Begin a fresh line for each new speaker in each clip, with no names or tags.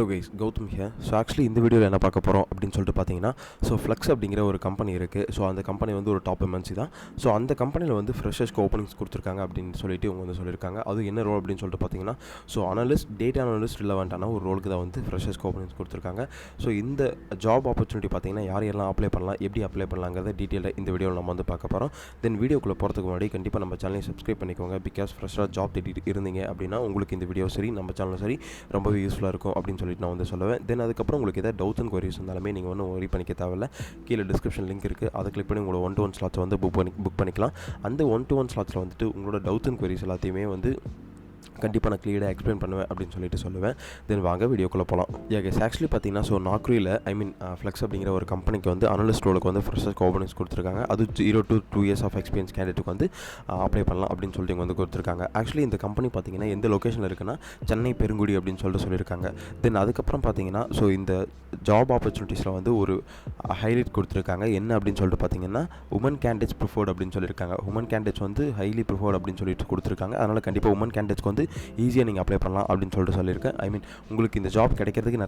Hello guys, Gautham here. So actually இந்த வீடியோவில் என்ன பார்க்க போகிறோம் அப்படின்னு சொல்லிட்டு பார்த்தீங்கன்னா, ஃப்ளெக்ஸ் அப்படிங்கிற ஒரு கம்பெனி இருக்குது. ஸோ அந்த கம்பெனி வந்து ஒரு டாப் எம்என்சி தான். ஸோ அந்த கம்பெனியில் வந்து ஃப்ரெஷர்ஸ்க்கு ஓப்பனிங்ஸ் கொடுத்துருக்காங்க அப்படின்னு சொல்லிட்டு இவங்க வந்து சொல்லியிருக்காங்க. அது என்ன ரோல் அப்படின்னு சொல்லிட்டு பார்த்தீங்கன்னா, டேட்டா அனலிஸ்ட் ரிலவெண்ட்டான ஒரு ரோலுக்கு தான் வந்து ஃப்ரெஷர்ஸ்க்கு ஓப்பனிங்ஸ் கொடுத்துருக்காங்க. ஸோ இந்த ஜாப் ஆப்பர்ச்சுனிட்டி பார்த்தீங்கன்னா யாரெல்லாம் அப்ளை பண்ணலாம், எப்படி அப்ளை பண்ணலாங்கிறத டீட்டெயிலாக இந்த வீடியோவில் நம்ம வந்து பார்க்க போகிறோம். தென் வீடியோக்குள்ளே போகிறதுக்கு முன்னாடி கண்டிப்பாக நம்ம சேனலை சப்ஸ்கிரைப் பண்ணிக்கோங்க. பிகாஸ் ஃப்ரெஷ்ஷாக ஜாப் தேடிட்டு இருந்தீங்க அப்படின்னா உங்களுக்கு இந்த வீடியோ சரி, நம்ம சேனலும் சரி ரொம்பவே யூஸ்ஃபுல்லாக இருக்கும் அப்படின்னு சொல்லிட்டு நான் வந்து சொல்லுவேன். தென் அதுக்கப்புறம் உங்களுக்கு எதாவது டவுட்ஸ் அண்ட் குவரிஸ் இருந்தாலுமே நீங்கள் ஒன்றும் ஒரி பண்ணிக்க தேவையில்ல. கீழே டிஸ்கிரிப்ஷன் லிங்க் இருக்குது, அதை கிளிக் பண்ணி உங்களோட 1-to-1 ஸ்லாட்ஸை வந்து புக் பண்ணிக்கலாம். அந்த 1-to-1 ஸ்லாட்ஸில் வந்துட்டு உங்களோட டவுட்ஸ் அண்ட் குவரிஸ் எல்லாத்தையுமே வந்து கண்டிப்பாக நான் கிளியராக எக்ஸ்பிளைன் பண்ணுவேன் அப்படின்னு சொல்லிட்டு சொல்லுவேன். தென் வாங்க வீடியோக்குள்ளே போகலாம். கேஸ் ஆக்சுவலி பார்த்தீங்கன்னா நாக்ரியில் ஃப்ளெக்ஸ் அப்படிங்கிற ஒரு கம்பெனிக்கு வந்து அனலிஸ்ட் ரோலுக்கு வந்து ஃப்ரெஷர்ஸ்க்கு ஓப்பனிங்ஸ் கொடுத்துருக்காங்க. அது 0 to 2 years ஆஃப் எக்ஸ்பீரியன்ஸ் கேண்டிடேட்டுக்கு வந்து அப்ளை பண்ணலாம் அப்படின்னு சொல்லிட்டு இவங்க வந்து கொடுத்துருக்காங்க. ஆக்சுவலி இந்த கம்பெனி பார்த்தீங்கன்னா எந்த லொக்கேஷனில் இருக்குன்னா சென்னை பெருங்குடி அப்படின்னு சொல்லிட்டு சொல்லியிருக்காங்க. தென் அதுக்கப்புறம் பார்த்தீங்கன்னா இந்த ஜாப் ஆப்பர்ச்சுனிட்டிஸில் வந்து ஒரு ஹைலைட் கொடுத்துருக்காங்க. என்ன அப்படின்னு சொல்லிட்டு பார்த்தீங்கன்னா உமன் கேண்டிடேட்ஸ் ப்ரிஃபர்ட் அப்படின்னு சொல்லியிருக்காங்க. உமன் கேண்டிடேட்ஸ் வந்து ஹைலி ப்ரிஃபர்ட் அப்படின்னு சொல்லிட்டு கொடுத்துருக்காங்க. அதனால் கண்டிப்பாக உமன் கேண்டிடேட்ஸ்க்கு வந்து ஈஸியாக நீங்கள் அப்ளை பண்ணலாம் அப்படின்னு சொல்லிட்டு சொல்லியிருக்கேன். உங்களுக்கு இந்த ஜாப் கிடைக்கிறதுக்கு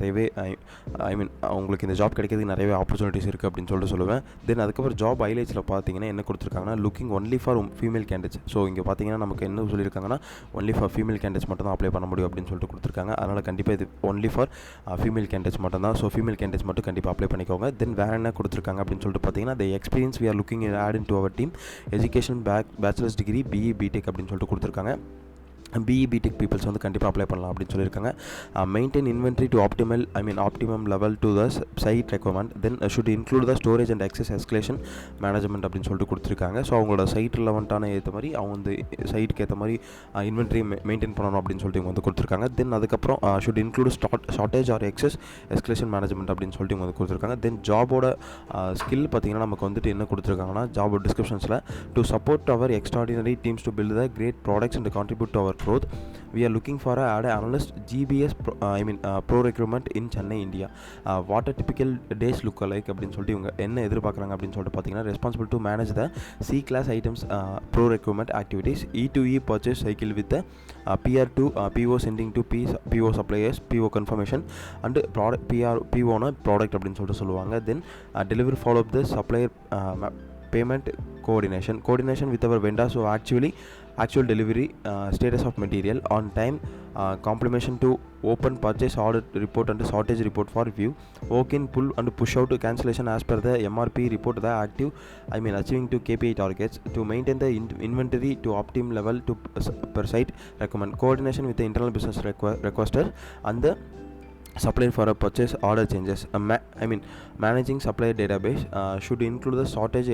நிறையவே ஆப்பர்ச்சுனிட்டிஸ் இருக்குது அப்படின்னு சொல்லிட்டு சொல்லுவேன். தென் அதுக்கப்புறம் ஜாப் ஹைலைட்ஸில் பார்த்தீங்கன்னா என்ன கொடுத்துருக்காங்கன்னா looking only for female candidates. So இங்கே பார்த்தீங்கன்னா நமக்கு என்ன சொல்லியிருக்காங்கன்னா ஒன்லி ஃபார் ஃபீமேல் கேண்டிடேட்ஸ் மட்டும் தான் அப்ளை பண்ண முடியும் அப்படின்னு சொல்லிட்டு கொடுத்துருக்காங்க. அதனால் கண்டிப்பாக இது ஒன்லி ஃபார் ஃபீமேல் கேண்டிடேட்ஸ் மட்டும் தான். ஸோ ஃபீமேல் கேண்டிடேட்ஸ் மட்டும் கண்டிப்பாக அப்ளை பண்ணிக்கோங்க. தென் வேறு என்ன கொடுத்துருக்காங்க அப்படின்னு சொல்லிட்டு பார்த்தீங்கன்னா the experience we are looking at into our team, education bachelors degree, BE BTech அப்படின்னு சொல்லிட்டு கொடுத்துருக்காங்க. பிஇ பிடெக் பீப்புள்ஸ் வந்து கண்டிப்பாக அப்ளை பண்ணலாம் அப்படின்னு சொல்லியிருக்காங்க. Maintain inventory to optimum level to the site requirement. Then should include the storage and excess escalation management அப்படின்னு சொல்லிட்டு கொடுத்துருக்காங்க. ஸோ அவங்களோட சைட் ரிலவெண்ட்டான ஏற்ற மாதிரி அவங்க வந்து சைட்டுக்கு ஏற்ற மாதிரி இன்வென்ட்ரி மெயின்டைன் பண்ணணும் அப்படின்னு சொல்லிட்டு இவங்க வந்து கொடுத்துருக்காங்க. தென் அதுக்கப்புறம் should include shortage or excess escalation management அப்படின்னு சொல்லிட்டு இவங்க வந்து கொடுத்துருக்காங்க. தென் ஜாபோட ஸ்கில் பார்த்தீங்கன்னா நமக்கு வந்துட்டு என்ன கொடுத்துருக்காங்கன்னா ஜாப் டிஸ்கிரிப்ஷன்ஸில் to support our extraordinary teams to build the great products and contribute to our growth. We are looking for a analyst GBS pro recruitment in Chennai, India. What a typical days look like அப்படின்னு சொல்லிட்டு இவங்க என்ன எதிர்பார்க்குறாங்க அப்படின்னு சொல்லிட்டு பார்த்தீங்கன்னா responsible to manage the C-class items pro recruitment activities, E2E purchase cycle with the PR to PO sending to PO suppliers, PO confirmation and product PO na product அப்படின்னு சொல்லிட்டு சொல்லுவாங்க. Then deliver follow up the supplier payment coordination with our vendors. So actual delivery, status of material on time, complementation to open purchase order report and shortage report for review, work in pull and push out cancellation as per the MRP report the active achieving to KPI targets, to maintain the inventory to optimum level to per site recommend, coordination with the internal business requester and the supplier for a purchase order changes. Managing supplier database should include the shortage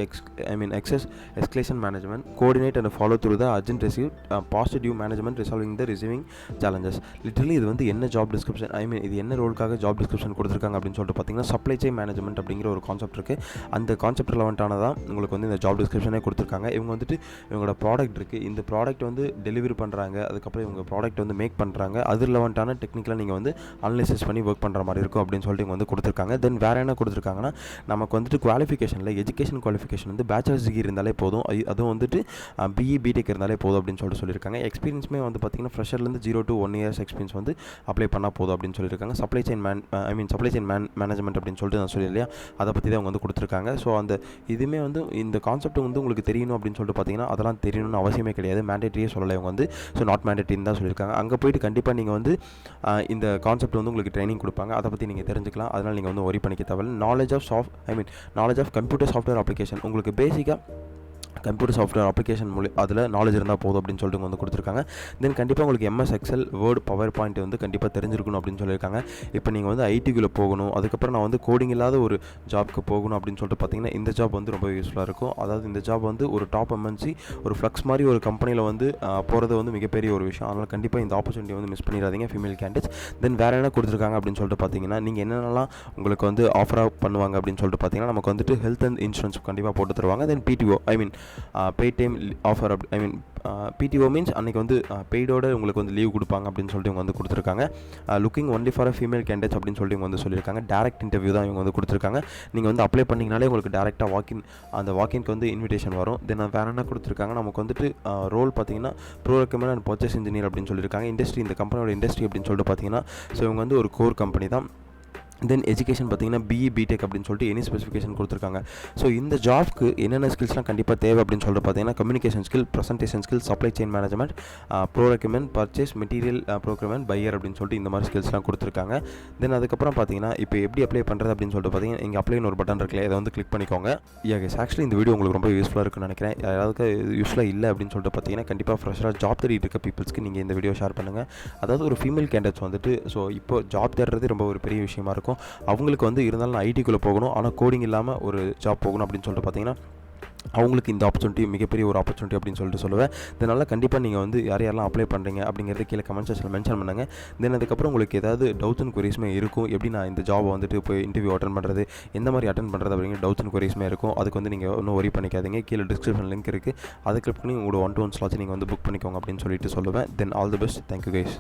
excess escalation management, coordinate and follow through the urgent receipt, positive management resolving the receiving challenges. Literally இது வந்து என்ன job description இது என்ன ரோலுக்காக job description கொடுத்துருக்காங்க அப்படின்னு சொல்லிட்டு பார்த்தீங்கன்னா supply chain management அப்படிங்கிற ஒரு கான்செப்ட் இருக்குது. அந்த கான்செப்ட் ரிலவெண்ட்டானதான் உங்களுக்கு வந்து இந்த ஜாப் டிஸ்கிரிப்ஷனே கொடுத்துருக்காங்க. இவங்க வந்துட்டு இவங்களோட ப்ராடக்ட் இருக்குது, இந்த ப்ராடக்ட் வந்து டெலிவரி பண்ணுறாங்க, அதுக்கப்புறம் இவங்க ப்ராடக்ட் வந்து மேக் பண்ணுறாங்க, அது ரிலவெண்ட்டான டெக்னிக்கலாக நீங்கள் வந்து அனலைசிஸ் பண்ணி ஒர்க் பண்ணுற மாதிரி இருக்கும் அப்படின்னு சொல்லிட்டு இவங்க வந்து கொடுத்துருக்காங்க. தென் வேறு என்ன கொடுத்துருக்காங்கன்னா நமக்கு வந்துட்டு குவாலிஃபிகேஷனில் எஜுகேஷன் குவாலிஃபிகேஷன் வந்து பேச்சுலர்ஸ் டிகிரி இருந்தாலே போதும், அதுவும் வந்துட்டு பிஇ பிடெக் இருந்தாலே போதும் அப்படின்னு சொல்லிட்டு சொல்லியிருக்காங்க. எக்ஸ்பீரியன்ஸுமே வந்து பார்த்திங்கன்னா ஃப்ரெஷர்லேருந்து 0 to 1 years எக்ஸ்பீரியன்ஸ் வந்து அப்ளை பண்ணால் போதும் அப்படின்னு சொல்லியிருக்காங்க. சப்ளை செயின் மேனேஜ்மெண்ட் அப்படின்னு சொல்லிட்டு நான் சொல்லி இல்லையா, அதை பற்றி தான் அவங்க வந்து கொடுத்துருக்காங்க. ஸோ அந்த இதுவுமே வந்து இந்த கான்செப்ட் வந்து உங்களுக்கு தெரியணும் அப்படின்னு சொல்லிட்டு பார்த்தீங்கன்னா அதெல்லாம் தெரியணும்னு அவசியமே கிடையாது, மேண்டேட்டரியே சொல்லலை இவங்க வந்து. ஸோ நாட் மேண்டேட்டரின்னு தான் சொல்லியிருக்காங்க. அங்கே போயிட்டு கண்டிப்பாக நீங்கள் வந்து இந்த கான்செப்ட் வந்து உங்களுக்கு ட்ரைனிங் கொடுப்பாங்க, அதை பற்றி நீங்கள் தெரிஞ்சுக்கலாம். அதனால் நீங்கள் வந்து ஒரி பண்ணிக்க தேவையில்லை. Knowledge of computer software application, உங்களுக்கு பேசிக்காக கம்ப்யூட்டர் சாஃப்ட்வேர் அப்ளிகேஷன் அதில் நாலேஜ் இருந்தால் போதும் அப்படின்னு சொல்லிட்டு வந்து கொடுத்துருக்காங்க. தென் கண்டிப்பாக உங்களுக்கு MS Excel Word PowerPoint வந்து கண்டிப்பாக தெரிஞ்சிருக்கணும் அப்படின்னு சொல்லியிருக்காங்க. இப்போ நீங்கள் வந்து ஐடிக்குள்ளே போகணும், அதுக்கப்புறம் நான் வந்து கோடிங் இல்லாத ஒரு ஜாப்க்கு போகணும் அப்படின்னு சொல்லிட்டு பார்த்தீங்கன்னா இந்த ஜாப் வந்து ரொம்ப யூஸ்ஃபுல்லாக இருக்கும். அதாவது இந்த ஜாப் வந்து ஒரு டாப் எம்என்சி ஒரு ஃப்ளெக்ஸ் மாதிரி ஒரு கம்பெனியில் வந்து போகிறது வந்து மிகப்பெரிய ஒரு விஷயம். அதனால் கண்டிப்பாக இந்த ஆப்பர்ச்சுனிட்டி வந்து மிஸ் பண்ணிடாதீங்க ஃபீமேல் கேண்டிடேட்ஸ். தென் வேறு என்ன கொடுத்துருக்காங்க அப்படின்னு சொல்லிட்டு பார்த்தீங்கன்னா நீங்கள் என்னென்னலாம் உங்களுக்கு வந்து ஆஃபராக பண்ணுவாங்க அப்படின்னு சொல்லிட்டு பார்த்தீங்கன்னா நமக்கு வந்துட்டு ஹெல்த் அண்ட் இன்சூரன்ஸ் கண்டிப்பாக போட்டு தருவாங்க. தென் PTO paid time offer PTO means அன்றைக்கி வந்து பெய்டோட உங்களுக்கு வந்து லீவ் கொடுப்பாங்க அப்படின்னு சொல்லிட்டு இவங்க வந்து கொடுத்துருக்காங்க. Looking only for female candidates அப்படின்னு சொல்லிட்டு இவங்க வந்து சொல்லியிருக்காங்க. டேரக்ட் இன்டர்வியூ தான் இவங்க வந்து கொடுத்துருக்காங்க. நீங்கள் வந்து அப்ளை பண்ணிங்கனாலே உங்களுக்கு டேரெக்டாக அந்த வாக்கின்க்கு வந்து இன்விடேஷன் வரும். தென் வேறு என்ன கொடுத்துருக்காங்க, நமக்கு வந்துட்டு ரோல் பார்த்தீங்கன்னா bro recommend and purchase engineer அப்படின்னு சொல்லியிருக்காங்க. இண்டஸ்ட்ரி, இந்த கம்பெனியோட இண்டஸ்ட்ரி அப்படின்னு சொல்லிட்டு பார்த்தீங்கன்னா, ஸோ இவங்க வந்து ஒரு கோர் கம்பெனி தான். தென் எஜுகேஷன் பார்த்தீங்கன்னா BE BTech அப்படின்னு சொல்லிட்டு எனி ஸ்பெசிஃபிகேஷன் கொடுத்துருக்காங்க. ஸோ இந்த ஜாப்க்கு என்னென்ன ஸ்கில்ஸ்லாம் கண்டிப்பாக தேவை அப்படின்னு சொல்லிட்டு பார்த்தீங்கன்னா, communication skill, presentation skill, supply chain management, procurement, purchase, material procurement, buyer அப்படின்னு சொல்லிட்டு இந்த மாதிரி ஸ்கில்ஸ்லாம் கொடுத்துருக்காங்க. தென் அதுக்கப்புறம் பார்த்தீங்கன்னா, இப்போ எப்படி அப்ளை பண்ணுறது அப்படின்னு சொல்லிட்டு பார்த்தீங்கன்னா, இங்கே அப்ளைன்னு ஒரு பட்டன் இருக்குல்ல, இதை வந்து கிளிக் பண்ணிக்கோங்க. கைஸ், ஆக்சுவலி இந்த வீடியோ உங்களுக்கு ரொம்ப யூஸ்ஃபுல்லாக இருக்குன்னு நினைக்கிறேன். யாராவது யூஸ்ஃபுல்லாக இல்லை அப்படின்னு சொல்லிட்டு பார்த்தீங்கன்னா, கண்டிப்பாக ஃப்ரெஷ்ஷாக ஜாப் தேடிட்டு இருக்க பீப்புள்ஸ்க்கு நீங்கள் இந்த வீடியோ ஷேர் பண்ணுங்கள். அதாவது ஒரு ஃபீமேல் கேண்டிடேட்ஸ் வந்துட்டு ஸோ இப்போ ஜாப் தேடுறது ரொம்ப ஒரு பெரிய விஷயமா இருக்கும். அவங்களுக்கு வந்து இருந்தாலும் நான் ஐடிக்குள்ளே போகணும், ஆனால் கோடிங் இல்லாமல் ஒரு ஜாப் போகணும் அப்படின்னு சொல்லிட்டு பார்த்தீங்கன்னா, அவங்களுக்கு இந்த ஆப்பர்ச்சுனிட்டி மிகப்பெரிய ஒரு ஆப்பர்ச்சுனிட்டி அப்படின்னு சொல்லிட்டு சொல்லுவேன். இதனால் கண்டிப்பாக நீங்கள் வந்து யாரெல்லாம் அப்ளை பண்ணுறீங்க அப்படிங்கிறது கீழே கமெண்ட் செக்ஷனில் மென்ஷன் பண்ணுங்கள். தென் அதுக்கப்புறம் உங்களுக்கு ஏதாவது டவுட்ஸ் அண்ட் குவரிஸ்மே இருக்கும், எப்படி நான் இந்த ஜாபை வந்துட்டு போய் இன்டர்வியூ அட்டன் பண்ணுறது, எந்த மாதிரி அட்டன் பண்ணுறது அப்படிங்கிற டவுட்ஸ் அண்ட் குவரிஸ்மே இருக்கும். அதுக்கு வந்து நீங்கள் ஒன்றும் ஒரி பண்ணிக்காதீங்க. கீழே டிஸ்கிரிப்ஷன் லிங்க் இருக்குது, அதை கிளிக் பண்ணி உங்களோட 1-to-1 ஸ்லாட்ஸ் நீங்கள் வந்து புக் பண்ணிக்கோங்க அப்படின்னு சொல்லிட்டு சொல்லுவேன். Then all the best. Thank you guys.